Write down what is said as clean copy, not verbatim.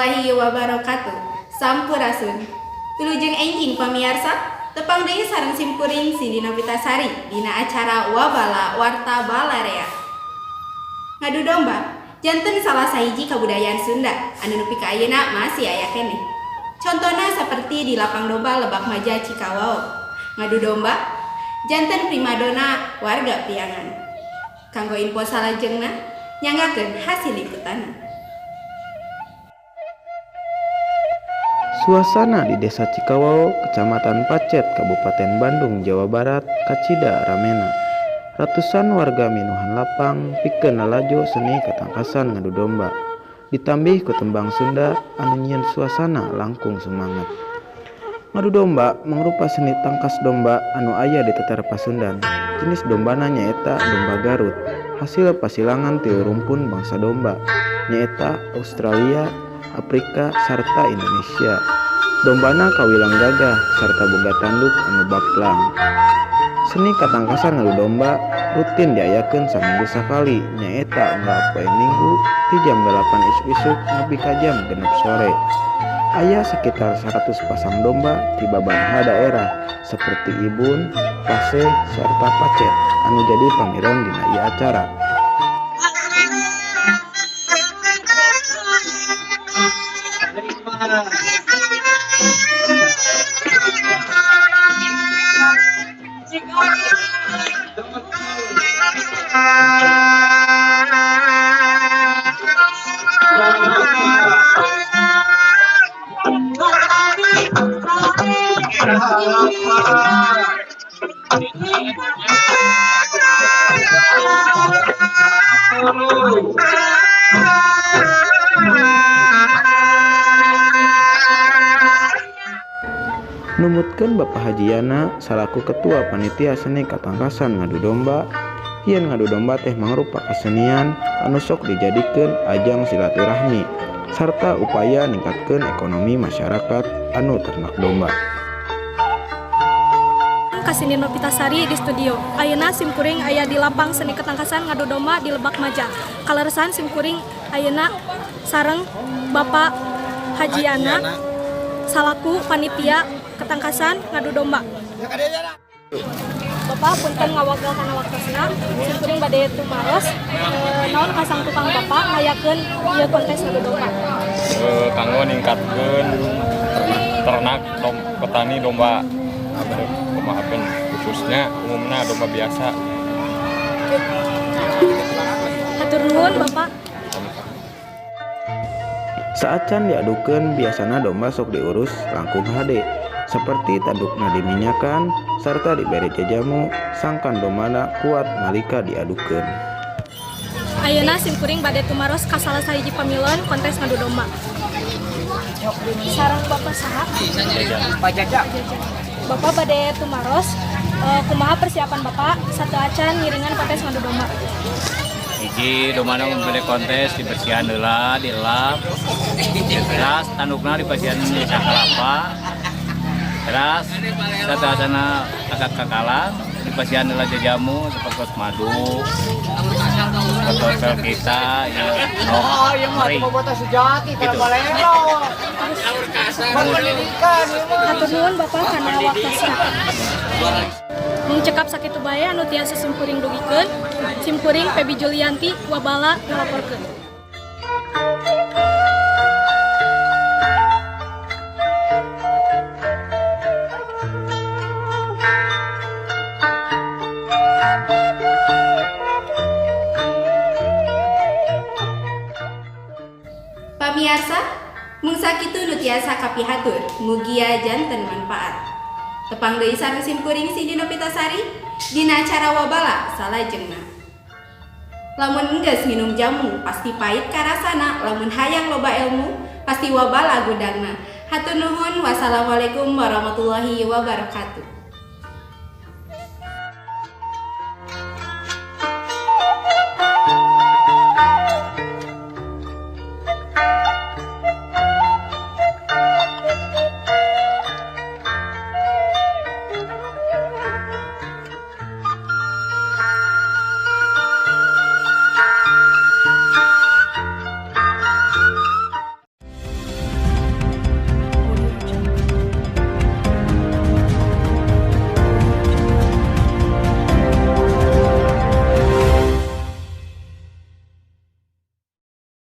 warahmatullahi wabarakatuh. Sampurasun. Wilujeng enjing pamiarsa, tepang deui sareng simkuring Cindy Novitasari dina acara Wabala Warta Balarea. Ngadu domba, janten salah sahiji kabudayaan Sunda anu nepi ka ayeuna masih aya keneh. Contohna seperti di lapang domba Lebak Maja Cikawao. Ngadu domba, janten primadona warga Priangan. Kanggo info salajengna, nyanggakeun hasil liputanna. Suasana di Desa Cikawao, Kecamatan Pacet, Kabupaten Bandung, Jawa Barat, kacida ramena. Ratusan warga minuhan lapang pikeun lalajo seni ketangkasan ngadu domba. Ditambih ku tembang Sunda anu nyieun suasana langkung semangat. Ngadu domba mangrupa seni tangkas domba anu aya di teter Pasundan. Jenis dombana nyaeta domba Garut. Hasil pasilangan ti rumpun bangsa domba nyaeta Australia, Afrika sarta Indonesia. Dombana kawilang gagah sarta boga tanduk anu baplang. Seni katangkasan ngadu domba rutin diayakeun saminggu sakali nyaeta unggal poe Minggu ti jam 8 isuk-isuk nepi ka jam 6 sore. Aya sekitar 100 pasang domba di babaraha daerah seperti Ibun, Pase, serta Pacet anu jadi pamiron dina ieu acara. Numutkeun Bapak Hajiana salaku ketua panitia seni katangkasan ngadu domba, yen ngadu domba teh mangrupa kesenian anu sok dijadikeun ajang silaturahmi sarta upaya ningkatkeun ekonomi masyarakat anu ternak domba. Cindy Novitasari di studio. Ayeuna simkuring aya di lapang seni ketangkasan ngadu domba di Lebak Maja. Kaleresan simkuring ayeuna sareng Bapak Hajiana salaku panitia ketangkasan ngadu domba. Bapak punten ngawagal kana waktosna, simkuring bade tumaros. Naon kasang tukang Bapak ngayakeun ieu kontes ngadu domba? Kanggo ningkatkeun ternak petani domba. Kumahakeun khususnya umumna domba biasa. Hatur nuhun Bapak. Saat can diadukeun biasana domba sok diurus langkung hade seperti tandukna diminyakan serta diberi jajamu sangkan dombana kuat nalika diadukeun. Ayeuna simkuring bade tumaros ka salah sahiji pamilon kontes ngadu domba. Sareng Bapak saha? Pak Jaja. Bapak bade tumaros, kumaha persiapan Bapak satu acan ngiringan kontes ngadu domba? Hiji domana membeli kontes dibersihan heula, dielap. Teras tandukna dibersihan sakalapa. Teras satasana agak kakalan dibersihan heula jajamu seperti madu. Botol kita ya yang mati bobotoh sejati gitu. Balelo. Pendidikan Hatur nuhun Bapak kana waktosna. Mung cekap sakitu bae anu tiasa simkuring dugikeun, simkuring Febi Julianti Wabala ngalaporkeun. Pamiarsa, mung sakitu nu tiasa kapihatur, mugia janten manfaat. Tepang deui sareng simkuring Cindy Novitasari dina acara Wabala salajengna. Lamun enggeus minum jamu pasti pait karasana, lamun hayang loba ilmu pasti wabala gudangna. Hatur nuhun, wassalamualaikum warahmatullahi wabarakatuh.